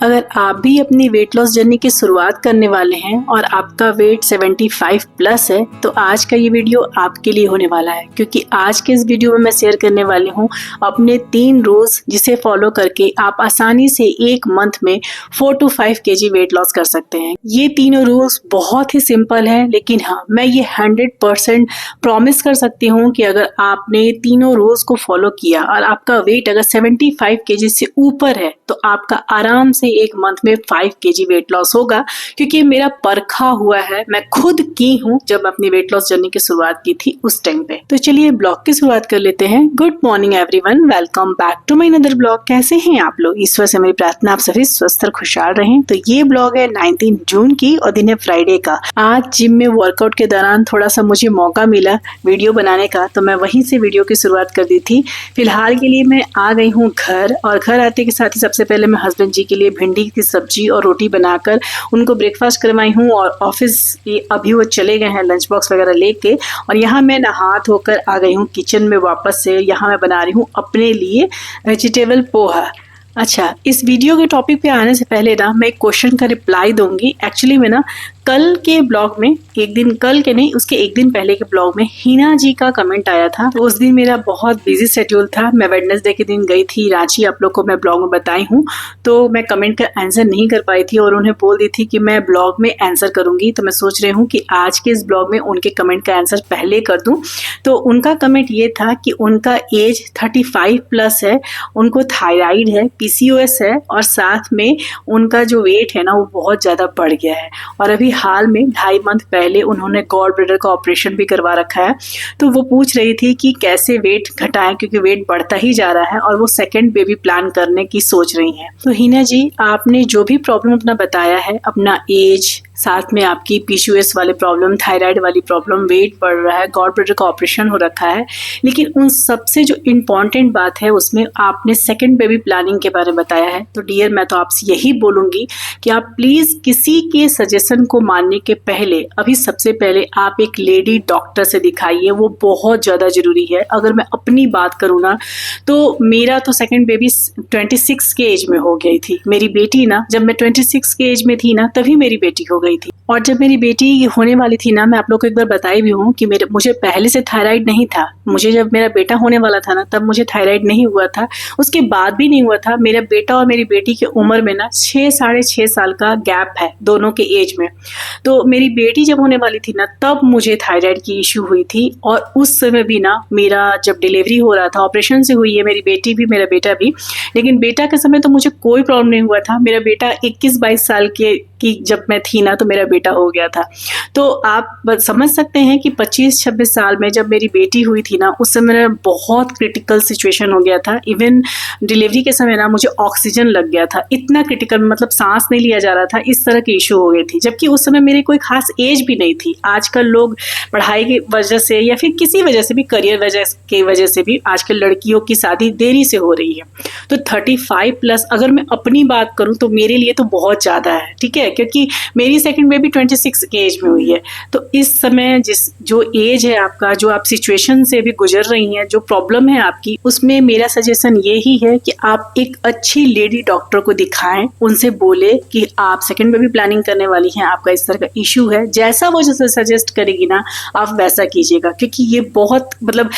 अगर आप भी अपनी वेट लॉस जर्नी की शुरुआत करने वाले हैं और आपका वेट 75 प्लस है तो आज का ये वीडियो आपके लिए होने वाला है, क्योंकि आज के इस वीडियो में मैं शेयर करने वाली हूँ अपने 3 रूल्स जिसे फॉलो करके आप आसानी से एक मंथ में 4 to 5 kg वेट लॉस कर सकते हैं। ये तीनों रूल्स बहुत ही सिंपल है, लेकिन हाँ, मैं ये 100% प्रॉमिस कर सकती हूँ कि अगर आपने तीनों रूल्स को फॉलो किया और आपका वेट अगर 75 kg से ऊपर है तो आपका आराम से एक मंथ में 5 kg वेट लॉस होगा, क्योंकि मेरा परखा हुआ है, मैं खुद की हूँ जब मैं अपनी वेट लॉस जर्नी की शुरुआत की थी उस टाइम पे। तो चलिए ब्लॉग की शुरुआत कर लेते हैं। Good morning everyone, welcome back to my another blog. कैसे हैं आप लोग? ईश्वर से मेरी प्रार्थना आप सभी स्वस्थ और खुशहाल रहें। तो ये ब्लॉग है 19 जून की और दिन है फ्राइडे का। आज जिम में वर्कआउट के दौरान थोड़ा सा मुझे मौका मिला वीडियो बनाने का, तो मैं वहीं से वीडियो की शुरुआत कर दी थी। फिलहाल के लिए मैं आ गई हूँ घर, और घर आते के साथ ही सबसे पहले मैं हस्बैंड जी के लिए भिंडी की सब्जी और रोटी बनाकर उनको ब्रेकफास्ट करवाई हूँ, और ऑफिस अभी वो चले गए हैं लंच बॉक्स वगैरह लेके। और यहाँ मैं नहा धोकर आ गई हूँ किचन में वापस से। यहाँ मैं बना रही हूँ अपने लिए वेजिटेबल पोहा। अच्छा, इस वीडियो के टॉपिक पे आने से पहले ना मैं एक क्वेश्चन का रिप्लाई दूंगी। एक्चुअली मैं ना कल के ब्लॉग में, कल के नहीं, उसके एक दिन पहले के ब्लॉग में हिना जी का कमेंट आया था। तो उस दिन मेरा बहुत बिजी शेड्यूल था, मैं वेडनेसडे के दिन गई थी रांची, आप लोग को मैं ब्लॉग में बताई हूँ। तो मैं कमेंट का आंसर नहीं कर पाई थी और उन्हें बोल दी थी कि मैं ब्लॉग में आंसर करूंगी। तो मैं सोच रही हूँ कि आज के इस ब्लॉग में उनके कमेंट का आंसर पहले कर दूँ। तो उनका कमेंट ये था कि उनका एज 35 प्लस है, उनको थायराइड है, PCOS है, और साथ में उनका जो वेट है ना वो बहुत ज़्यादा बढ़ गया है। और अभी हाल में 2.5 मंथ पहले उन्होंने गॉल ब्लैडर का ऑपरेशन भी करवा रखा है। तो वो पूछ रही थी कि कैसे वेट घटाएं, क्योंकि वेट बढ़ता ही जा रहा है और वो सेकंड बेबी प्लान करने की सोच रही हैं। तो हिना जी, आपने जो भी प्रॉब्लम अपना बताया है, अपना एज, साथ में आपकी PCOS वाले प्रॉब्लम, थायराइड वाली प्रॉब्लम, वेट बढ़ रहा है, गॉल ब्लैडर का ऑपरेशन हो रखा है, लेकिन उन सबसे जो इम्पॉर्टेंट बात है उसमें आपने सेकंड बेबी प्लानिंग के बारे में बताया है। तो डियर, मैं तो आपसे यही बोलूँगी कि आप प्लीज़ किसी के सजेशन को मानने के पहले अभी सबसे पहले आप एक लेडी डॉक्टर से दिखाइए, वो बहुत ज़्यादा ज़रूरी है। अगर मैं अपनी बात करूँ ना, तो मेरा तो सेकंड बेबी 26 के एज में हो गई थी। मेरी बेटी ना, जब मैं 26 के एज में थी ना, तभी मेरी बेटी हो गई थी। और जब मेरी बेटी होने वाली थी ना, मैं आप लोग को एक बार बताई भी हूँ कि मुझे पहले से थायराइड नहीं था। मुझे जब मेरा बेटा होने वाला था ना, तब मुझे थायराइड नहीं हुआ था, उसके बाद भी नहीं हुआ था। मेरा बेटा और मेरी बेटी की उम्र में ना 6-6.5 साल का गैप है दोनों के एज में। तो मेरी बेटी जब होने वाली थी ना, तब मुझे थायराइड की इश्यू हुई थी। और उस समय भी ना, मेरा जब डिलीवरी हो रहा था, ऑपरेशन से हुई है मेरी बेटी भी, मेरा बेटा भी, लेकिन बेटा के समय तो मुझे कोई प्रॉब्लम नहीं हुआ था। मेरा बेटा 21-22 साल की जब मैं थी ना, तो मेरा बेटा हो गया था। तो आप समझ सकते हैं कि 25-26 साल में जब मेरी बेटी हुई थी ना, उस समय मेरा बहुत क्रिटिकल सिचुएशन हो गया था। इवन डिलीवरी के समय ना मुझे ऑक्सीजन लग गया था, इतना क्रिटिकल, मतलब सांस नहीं लिया जा रहा था, इस तरह की इशू हो गई थी। जबकि उस समय मेरी कोई खास एज भी नहीं थी। आजकल लोग पढ़ाई की वजह से या फिर किसी वजह से भी, करियर की वजह से भी, आजकल लड़कियों की शादी देरी से हो रही है। तो 35 प्लस अगर मैं अपनी बात करूं तो मेरे लिए तो बहुत ज़्यादा है, ठीक है, क्योंकि मेरी सेकंड बेबी 26 के एज में हुई है। तो इस समय जो एज है आपका, जो आप सिचुएशन से भी गुजर रही हैं, जो प्रॉब्लम है आपकी, उसमें मेरा सजेशन यही है कि आप एक अच्छी लेडी डॉक्टर को दिखाएं, उनसे बोले कि आप सेकंड बेबी प्लानिंग करने वाली हैं, आपका इस तरह का इशू है, जैसा वो जैसे सजेस्ट करेगी ना आप वैसा कीजिएगा, क्योंकि ये बहुत, मतलब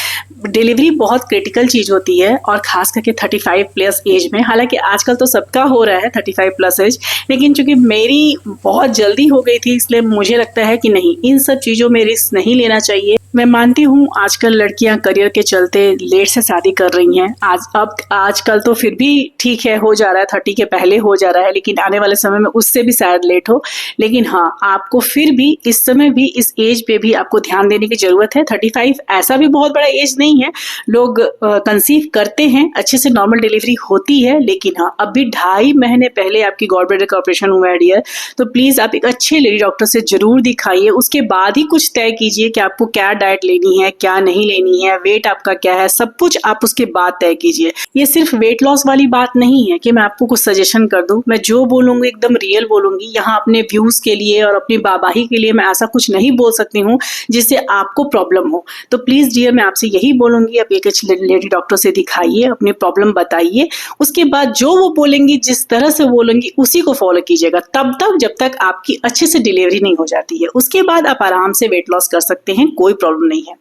डिलीवरी बहुत क्रिटिकल चीज़ होती है, और खास करके 35 प्लस एज में। हालांकि आजकल तो सबका हो रहा है 35 प्लस एज, लेकिन चूंकि मेरी बहुत जल्दी हो गई थी, इसलिए मुझे लगता है कि नहीं, इन सब चीज़ों में रिस्क नहीं लेना चाहिए। मैं मानती हूँ आजकल लड़कियां करियर के चलते लेट से शादी कर रही हैं। आजकल तो फिर भी ठीक है, हो जा रहा है, 30 के पहले हो जा रहा है, लेकिन आने वाले समय में उससे भी शायद लेट हो। लेकिन हाँ, आपको फिर भी इस समय भी, इस एज पे भी आपको ध्यान देने की जरूरत है। 35 ऐसा भी बहुत बड़ा एज नहीं है, लोग कंसीव करते हैं, अच्छे से नॉर्मल डिलीवरी होती है, लेकिन हाँ, अभी 2.5 महीने पहले आपकी गॉल ब्लैडर का ऑपरेशन हुआ है डियर। तो प्लीज आप एक अच्छे लेडी डॉक्टर से जरूर दिखाइए, उसके बाद ही कुछ तय कीजिए कि आपको क्या डाइट लेनी है, क्या नहीं लेनी है, वेट आपका क्या है, सब कुछ आप उसके बाद तय कीजिए। ये सिर्फ वेट लॉस वाली बात नहीं है कि मैं आपको कुछ सजेशन कर दूं। मैं जो बोलूंगी एकदम रियल बोलूंगी। यहाँ अपने व्यूज के लिए और अपनी बाबाही के लिए मैं ऐसा कुछ नहीं बोल सकती हूँ जिससे आपको प्रॉब्लम हो। तो प्लीज डियर, मैं आपसे यही बोलूंगी, आप एक लेडी डॉक्टर से दिखाइए, अपनी प्रॉब्लम बताइए, उसके बाद जो वो बोलेंगी, जिस तरह से बोलेंगी उसी को फॉलो कीजिएगा, तब तक जब तक आपकी अच्छे से डिलीवरी नहीं हो जाती है। उसके बाद आप आराम से वेट लॉस कर सकते हैं, कोई प्रॉब्लम नहीं है।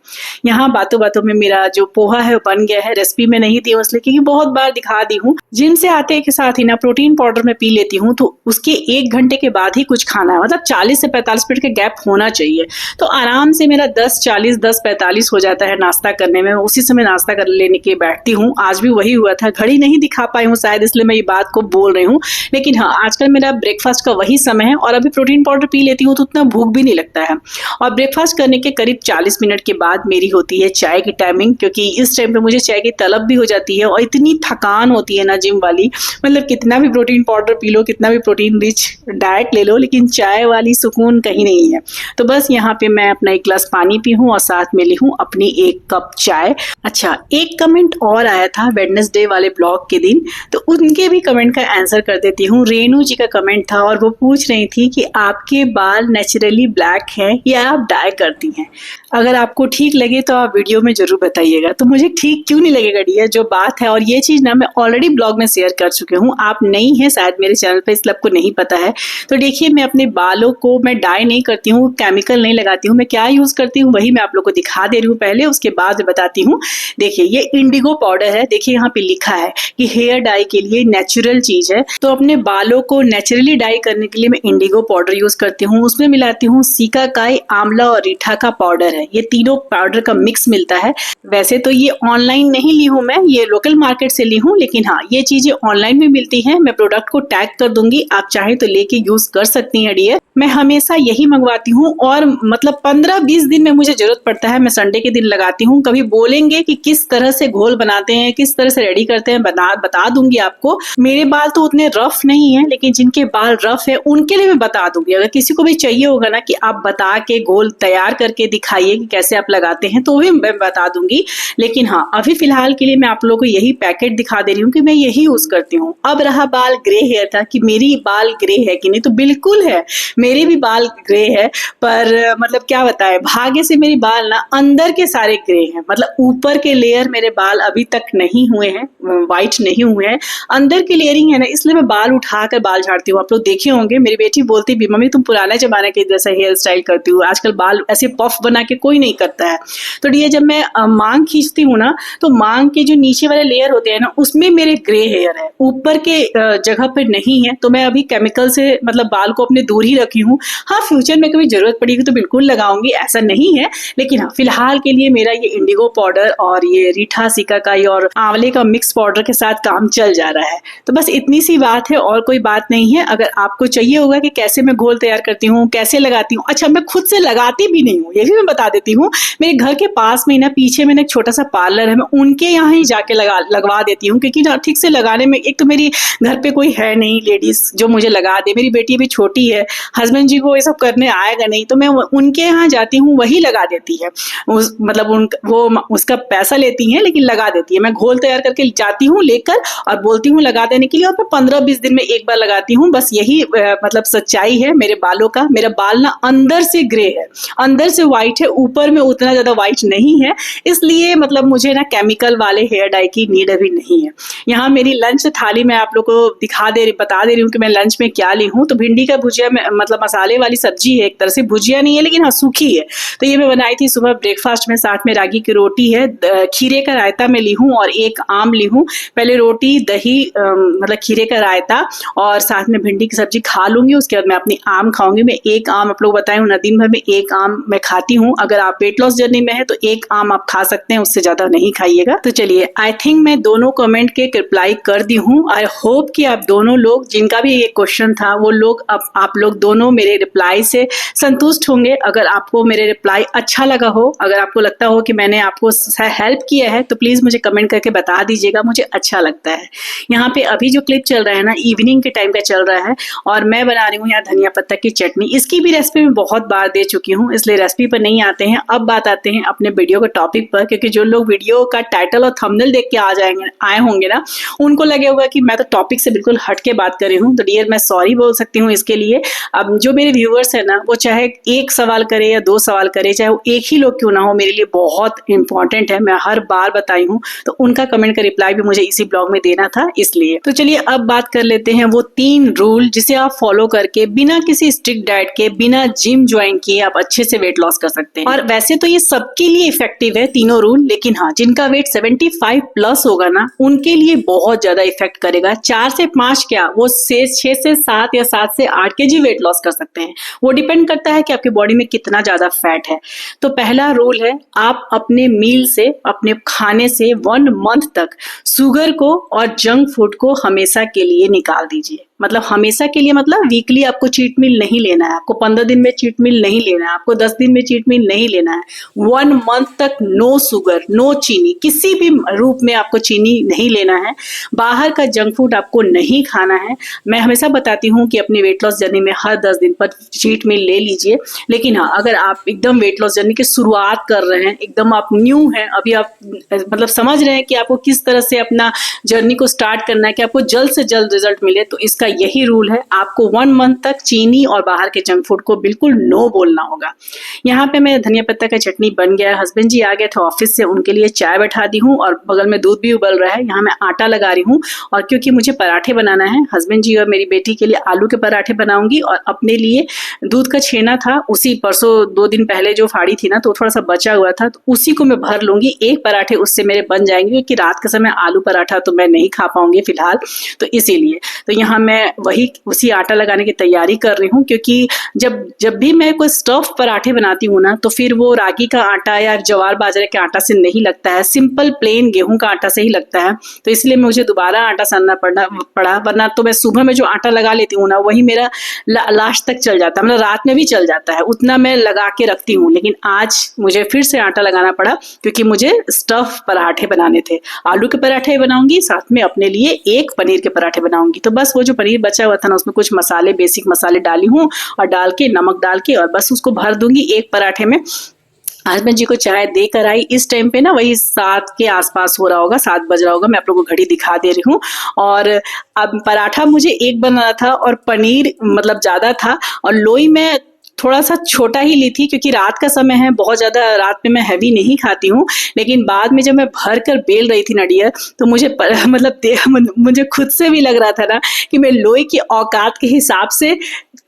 यहाँ बातों बातों में मेरा जो पोहा है बन गया है। रेसिपी में नहीं दी हूँ इसलिए क्योंकि बहुत बार दिखा दी हूँ। जिम से आते के साथ ही ना प्रोटीन पाउडर में पी लेती हूँ, तो उसके 1 घंटे के बाद ही कुछ खाना है, मतलब 40 से 45 मिनट का गैप होना चाहिए। तो आराम से मेरा 10:40 10:45 हो जाता है नाश्ता करने में। उसी समय नाश्ता कर लेने के बैठती हूँ। आज भी वही हुआ था। घड़ी नहीं दिखा पाई हूँ शायद, इसलिए मैं ये बात को बोल रही हूँ। लेकिन हाँ, आजकल मेरा ब्रेकफास्ट का वही समय है और अभी प्रोटीन पाउडर पी लेती हूँ तो उतना भूख भी नहीं लगता है। और ब्रेकफास्ट करने के करीब 40 मिनट के बाद मेरी होती है चाय की टाइमिंग, क्योंकि इस टाइम पे मुझे चाय की तलब भी हो जाती है और इतनी थकान होती है ना जिम वाली, मतलब कितना भी प्रोटीन पाउडर पी लो, कितना भी प्रोटीन रिच डाइट ले लो, लेकिन चाय वाली सुकून कहीं नहीं है। तो बस यहाँ पे मैं अपना 1 गिलास पानी पी हूँ और साथ में ली हूँ अपनी 1 कप चाय। अच्छा, एक कमेंट और आया था वेडनेसडे वाले ब्लॉग के दिन, तो उनके भी कमेंट का आंसर कर देती हूँ। रेनू जी का कमेंट था और वो पूछ रही थी कि आपके बाल नेचुरली ब्लैक हैं या आप डाई करती हैं। अगर आपको ठीक लगे तो आप वीडियो में जरूर बताइएगा। तो मुझे ठीक क्यों नहीं लगेगा डियर, जो बात है, और ये चीज ना मैं ऑलरेडी ब्लॉग में शेयर कर चुकी हूँ। आप नई हैं शायद मेरे चैनल पे, इसलिए आपको नहीं पता है। तो देखिए, मैं अपने बालों को मैं डाई नहीं करती हूँ, केमिकल नहीं लगाती हूँ। मैं क्या यूज करती हूँ वही मैं आप लोग को दिखा दे रही हूँ पहले, उसके बाद बताती हूँ। देखिए, ये इंडिगो पाउडर है। देखिए यहाँ पे लिखा है कि हेयर डाई के लिए नेचुरल चीज है। तो अपने बालों को नेचुरली डाई करने के लिए मैं इंडिगो पाउडर यूज करती हूँ। उसमें मिलाती हूँ सिकाकाई, आंवला और रीठा का पाउडर है। ये तीनों पाउडर का मिक्स मिलता है। वैसे तो ये ऑनलाइन नहीं ली हूँ मैं, ये लोकल मार्केट से ली हूँ, लेकिन हाँ, ये चीजें ऑनलाइन में मिलती हैं। मैं प्रोडक्ट को टैग कर दूंगी, आप चाहें तो लेके यूज कर सकती हैं डियर। मैं हमेशा यही मंगवाती हूँ और मतलब 15-20 दिन में मुझे जरूरत पड़ता है। मैं संडे के दिन लगाती हूँ। कभी बोलेंगे कि किस तरह से घोल बनाते हैं, किस तरह से रेडी करते हैं, बता दूंगी आपको। मेरे बाल तो उतने रफ नहीं है, लेकिन जिनके बाल रफ है उनके लिए मैं बता दूंगी। अगर किसी को भी चाहिए होगा ना कि आप बता के घोल तैयार करके दिखाइए कि कैसे आप लगाते हैं, तो भी मैं बता दूंगी। लेकिन हाँ, अभी फिलहाल के लिए मैं आप लोगों को यही पैकेट दिखा दे रही हूँ कि मैं यही यूज करती हूँ। अब रहा बाल ग्रे हेयर था कि मेरी बाल ग्रे है कि नहीं, तो बिल्कुल है, मेरे भी बाल ग्रे है। पर मतलब क्या बताए, भाग्य से मेरे बाल ना अंदर के सारे ग्रे हैं। मतलब ऊपर के लेयर मेरे बाल अभी तक नहीं हुए हैं, व्हाइट नहीं हुए हैं। अंदर की लेयरिंग है ना, इसलिए मैं बाल उठाकर बाल झाड़ती हूँ। आप लोग देखे होंगे, मेरी बेटी बोलती भी, मम्मी तुम पुराने जमाने के जैसा हेयर स्टाइल करती हो, आजकल बाल ऐसे पफ बना के कोई नहीं करता है। तो ये जब मैं मांग खींचती हूँ ना, तो मांग के जो नीचे वाले लेयर होते हैं ना, उसमें मेरे ग्रे हेयर है, ऊपर के जगह पर नहीं है। तो मैं अभी केमिकल से मतलब बाल को अपने दूर ही रखी हूँ। हाँ, फ्यूचर में कभी जरूरत पड़ेगी तो बिल्कुल लगाऊंगी, ऐसा नहीं है। लेकिन हाँ, फिलहाल के लिए मेरा ये इंडिगो पाउडर और ये रीठा, सिकाकाई और आंवले का मिक्स पाउडर के साथ काम चल जा रहा है। तो बस इतनी सी बात है और कोई बात नहीं है। अगर आपको चाहिए होगा कि कैसे मैं घोल तैयार करती हूँ, कैसे लगाती हूँ, अच्छा, मैं खुद से लगाती भी नहीं हूँ, ये भी मैं बता देती हूँ। मेरे घर के पास में ना पीछे में एक छोटा सा पार्लर है, मैं उनके यहाँ ही जाके लगवा देती हूँ, क्योंकि ना ठीक से लगाने में, एक तो मेरी घर पे कोई है नहीं लेडीज जो मुझे लगा दे, मेरी बेटी भी छोटी है, हस्बैंड जी को ये सब करने आएगा नहीं, तो मैं उनके यहाँ जाती हूँ, वही लगा देती है। मतलब वो उसका पैसा लेती हैं लेकिन लगा देती है। मैं घोल तैयार करके जाती हूँ लेकर और बोलती हूँ लगा देने के लिए, और मैं 15-20 दिन में एक बार लगाती हूँ। बस यही मतलब सच्चाई है मेरे बालों का। मेरा बाल ना अंदर से ग्रे है, अंदर से व्हाइट है, ऊपर में उतना ज्यादा व्हाइट नहीं है। इसलिए मतलब मुझे ना केमिकल वाले हेयर डाई की नीड अभी नहीं है। यहाँ मेरी लंच थाली में आप लोग को बता दे रही हूँ कि मैं लंच में क्या ली हूँ। तो भिंडी का भुजिया में, मतलब मसाले वाली सब्जी है, एक तरह से भुजिया नहीं है लेकिन हाँ सूखी है। तो ये मैं बनाई थी सुबह ब्रेकफास्ट में। साथ में रागी की रोटी है, खीरे का रायता में ली हूँ और एक आम ली हूँ। पहले रोटी, दही, मतलब खीरे का रायता और साथ में भिंडी की सब्जी खा लूंगी। उसके बाद मैं अपनी आम खाऊंगी। मैं एक आम आप लोग बताए हूँ ना, दिन भर में एक आम मैं खाती हूँ। अगर आप वेट लॉस जर्नी में है तो एक आम आप खा सकते हैं, उससे ज्यादा नहीं खाइएगा। तो चलिए, आई थिंक मैं दोनों कमेंट के रिप्लाई कर दी हूँ। आई होप कि आप दोनों लोग, जिनका भी ये क्वेश्चन था, वो लोग आप लोग दोनों मेरे रिप्लाई से संतुष्ट होंगे। अगर आपको मेरे रिप्लाई अच्छा लगा हो, अगर आपको लगता हो कि मैंने आपको हेल्प किया है, तो प्लीज मुझे कमेंट करके बता दीजिएगा, मुझे अच्छा लगता है। यहाँ पे अभी जो क्लिप चल रहा है ना, इवनिंग के टाइम का चल रहा है और मैं बना रही हूँ यहाँ धनिया पत्ता की चटनी। इसकी भी रेसिपी मैं बहुत बार दे चुकी हूँ, इसलिए रेसिपी पर नहीं आते हैं। हैं। अब बात आते हैं अपने वीडियो के टॉपिक पर, क्योंकि जो लोग वीडियो का टाइटल और थंबनेल देख के आए होंगे ना, उनको लगे होगा कि मैं तो टॉपिक से बिल्कुल हट के बात कर रही हूँ। तो डियर, मैं सॉरी बोल सकती हूँ इसके लिए। अब जो मेरे व्यूअर्स है ना, वो चाहे एक सवाल करे या 2 सवाल करे, चाहे वो एक ही लोग क्यों ना हो, मेरे लिए बहुत इंपॉर्टेंट है। मैं हर बार बताई हूँ, तो उनका कमेंट का रिप्लाई भी मुझे इसी ब्लॉग में देना था, इसलिए। तो चलिए अब बात कर लेते हैं वो 3 रूल जिसे आप फॉलो करके बिना किसी स्ट्रिक्ट डाइट के, बिना जिम ज्वाइन किए आप अच्छे से वेट लॉस कर सकते हैं। और वैसे तो ये सबके लिए इफेक्टिव है तीनों रूल, लेकिन हाँ, जिनका वेट 75 प्लस होगा ना, उनके लिए बहुत ज्यादा इफेक्ट करेगा। 4 से 5 क्या, वो 6 से 7 या 7 से 8 केजी वेट लॉस कर सकते हैं। वो डिपेंड करता है कि आपकी बॉडी में कितना ज्यादा फैट है। तो पहला रूल है, आप अपने मील से, अपने खाने से 1 मंथ तक शुगर को और जंक फूड को हमेशा के लिए निकाल दीजिए। मतलब हमेशा के लिए, मतलब वीकली आपको चीट मील नहीं लेना है, आपको 15 दिन में चीट मील नहीं लेना है, आपको 10 दिन में चीट मील नहीं लेना है। 1 मंथ तक नो शुगर, नो चीनी, किसी भी रूप में आपको चीनी नहीं लेना है। बाहर का जंक फूड आपको नहीं खाना है। मैं हमेशा बताती हूँ कि अपनी वेट लॉस जर्नी में हर 10 दिन पर चीट मील ले लीजिए। लेकिन हाँ, अगर आप एकदम वेट लॉस जर्नी की शुरुआत कर रहे हैं, एकदम आप न्यू हैं, अभी आप मतलब समझ रहे हैं कि आपको किस तरह से अपना जर्नी को स्टार्ट करना है कि आपको जल्द से जल्द रिजल्ट मिले, तो इसका यही रूल है, आपको 1 मंथ तक चीनी और बाहर के जंक फूड को बिल्कुल नो बोलना होगा। यहाँ पे मैं धनिया पत्ता का चटनी बन गया है, हस्बैंड जी आ गए थे ऑफिस से, उनके लिए चाय बैठा दी हूँ और बगल में दूध भी उबल रहा है। यहाँ मैं आटा लगा रही हूँ, और क्योंकि मुझे पराठे बनाना है, हस्बैंड जी और मेरी बेटी के लिए आलू के पराठे बनाऊंगी, और अपने लिए दूध का छेना था, उसी परसों 2 दिन पहले जो फाड़ी थी ना, तो थोड़ा सा बचा हुआ था, तो उसी को मैं भर लूंगी। 1 पराठे उससे मेरे बन जाएंगे, क्योंकि रात के समय आलू पराठा तो मैं नहीं खा पाऊंगी फिलहाल, तो इसीलिए। तो यहाँ मैं उसी आटा लगाने की तैयारी कर रही हूँ, क्योंकि जब भी मैं कोई स्टफ पराठे बनाती हूँ ना, तो फिर वो रागी का आटा या ज्वार बाजरे के आटा से नहीं लगता है, सिंपल प्लेन गेहूं का आटा से ही लगता है। तो इसलिए मुझे दोबारा आटा सानना पड़ा, वरना तो मैं सुबह में जो आटा लगा लेती हूँ ना, वही मेरा लास्ट तक चल जाता है, मतलब रात में भी चल जाता है, उतना मैं लगा के रखती हूँ। लेकिन आज मुझे फिर से आटा लगाना पड़ा, क्योंकि मुझे स्टफ पराठे बनाने थे। आलू के पराठे बनाऊंगी, साथ में अपने लिए 1 पनीर के पराठे बनाऊंगी। तो बस वो जो पनीर बचा हुआ था ना, उसमें कुछ मसाले, बेसिक मसाले डाली हूँ, और डाल के नमक डाल के, और बस उसको भर दूंगी 1 पराठे में। हस्बैंड जी को चाय दे कर आई, इस टाइम पे ना वही 7 के आसपास हो रहा होगा, 7 बज रहा होगा, मैं आप लोगों को घड़ी दिखा दे रही हूँ। और अब पराठा मुझे 1 बनाना था, और पनीर मतलब ज्यादा था, और लोई में थोड़ा सा छोटा ही ली थी, क्योंकि रात का समय है, बहुत ज्यादा रात में मैं हैवी नहीं खाती हूँ। लेकिन बाद में जब मैं भर कर बेल रही थी ना डियर, तो मुझे खुद से भी लग रहा था ना कि मैं लोई की औकात के हिसाब से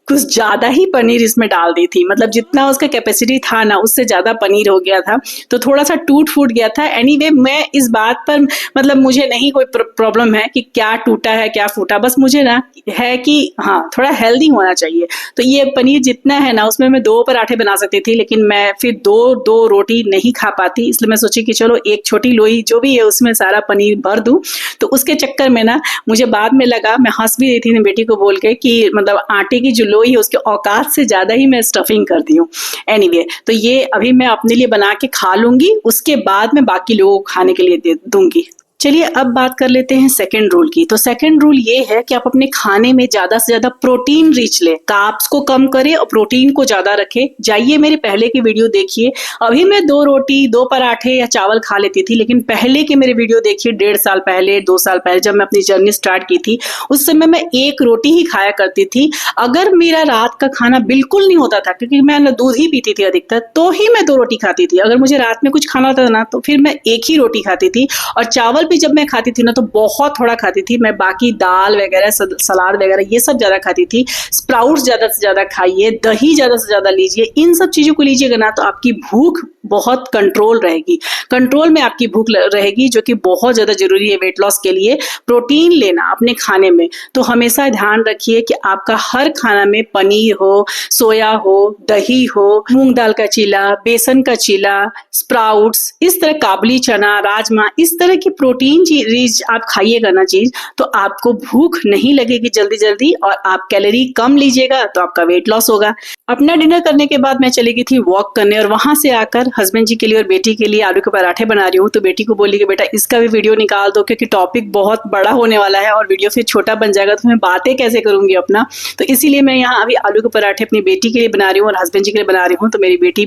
कुछ ज्यादा ही पनीर इसमें डाल दी थी। मतलब जितना उसका कैपेसिटी था ना, उससे ज्यादा पनीर हो गया था, तो थोड़ा सा टूट फूट गया था। एनीवे, मैं इस बात पर मतलब मुझे नहीं कोई प्रॉब्लम है कि क्या टूटा है क्या फूटा, बस मुझे ना है कि हाँ, थोड़ा हेल्दी होना चाहिए। तो ये पनीर जितना है ना, उसमें मैं 2 पराठे बना सकती थी, लेकिन मैं फिर 2 रोटी नहीं खा पाती, इसलिए मैं सोची कि चलो 1 छोटी लोई जो भी है उसमें सारा पनीर भर दूं। तो उसके चक्कर में ना मुझे बाद में लगा, मैं हंस भी रही थी बेटी को बोल के कि मतलब आटे की जो लोई है उसके औकात से ज्यादा ही मैं स्टफिंग कर दी हूँ। एनीवे, तो ये अभी मैं अपने लिए बना के खा लूंगी, उसके बाद मैं बाकी लोगों को खाने के लिए दे दूंगी। चलिए अब बात कर लेते हैं सेकंड रूल की। तो सेकंड रूल ये है कि आप अपने खाने में ज्यादा से ज्यादा प्रोटीन रिच ले, कार्ब्स को कम करें और प्रोटीन को ज्यादा रखें। जाइए मेरे पहले की वीडियो देखिए, अभी मैं 2 रोटी 2 पराठे या चावल खा लेती थी, लेकिन पहले के मेरे वीडियो देखिए, 1.5 साल पहले 2 साल पहले जब मैं अपनी जर्नी स्टार्ट की थी, उस समय मैं 1 रोटी ही खाया करती थी। अगर मेरा रात का खाना बिल्कुल नहीं होता था, क्योंकि मैं दूध ही पीती थी अधिकतर, तो ही मैं 2 रोटी खाती थी। अगर मुझे रात में कुछ खाना होता था ना, तो फिर मैं 1 ही रोटी खाती थी। और चावल भी जब मैं खाती थी ना, तो बहुत थोड़ा खाती थी मैं, बाकी दाल वगैरह, सलाद वगैरह ये सब ज्यादा खाती थी। स्प्राउट्स ज्यादा से ज्यादा खाइए, दही ज्यादा से ज्यादा लीजिए, इन सब चीजों को लीजिएगा ना, तो आपकी भूख बहुत कंट्रोल रहेगी, कंट्रोल में आपकी भूख रहेगी, जो कि बहुत ज्यादा जरूरी है वेट लॉस के लिए। प्रोटीन लेना अपने खाने में, तो हमेशा ध्यान रखिए कि आपका हर खाना में पनीर हो, सोया हो, दही हो, मूंग दाल का चीला, बेसन का चीला, स्प्राउट्स, इस तरह काबुली चना, राजमा, इस तरह की प्रोटीन चीज आप खाइएगा ना चीज, तो आपको भूख नहीं लगेगी जल्दी जल्दी, और आप कैलोरी कम लीजिएगा तो आपका वेट लॉस होगा। अपना डिनर करने के बाद मैं चली गई थी वॉक करने, और वहां से आकर हस्बैंड जी के लिए और बेटी के लिए आलू के पराठे बना रही हूँ। तो बेटी को बोली कि बेटा इसका भी वीडियो निकाल दो, क्योंकि टॉपिक बहुत बड़ा होने वाला है और वीडियो फिर छोटा बन जाएगा तो मैं बातें कैसे करूंगी अपना। तो इसीलिए मैं यहाँ अभी आलू के पराठे अपनी बेटी के लिए बना रही हूँ और हस्बैंड जी के लिए बना रही हूँ। तो मेरी बेटी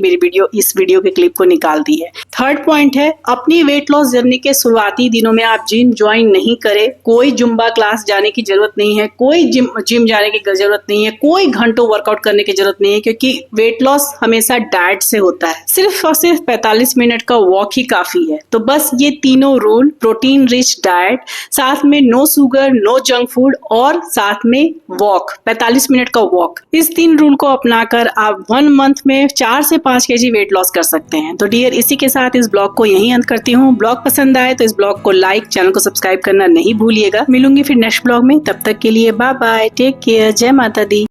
इस वीडियो के क्लिप को निकाल दी है। थर्ड पॉइंट है, अपनी वेट लॉस जर्नी के शुरुआती दिनों में आप जिम ज्वाइन नहीं करें। कोई जुम्बा क्लास जाने की जरूरत नहीं है, कोई जिम जाने की जरूरत नहीं है, कोई घंटों वर्कआउट करने की जरूरत नहीं है, क्योंकि वेट लॉस हमेशा डाइट से होता है। सिर्फ और सिर्फ 45 मिनट का वॉक ही काफी है। तो बस ये तीनों रूल, प्रोटीन रिच डाइट, साथ में no sugar, no junk food और साथ में वॉक, 45 मिनट का वॉक, इस 3 रूल को अपनाकर आप 1 मंथ में 4 से 5 केजी वेट लॉस कर सकते हैं। तो डियर, इसी के साथ इस ब्लॉग को यहीं अंत करती हूँ। ब्लॉग पसंद आए तो इस ब्लॉग को लाइक, चैनल को सब्सक्राइब करना नहीं भूलिएगा। मिलूंगी फिर नेक्स्ट ब्लॉग में, तब तक के लिए बाय बाय, टेक केयर, जय माता दी।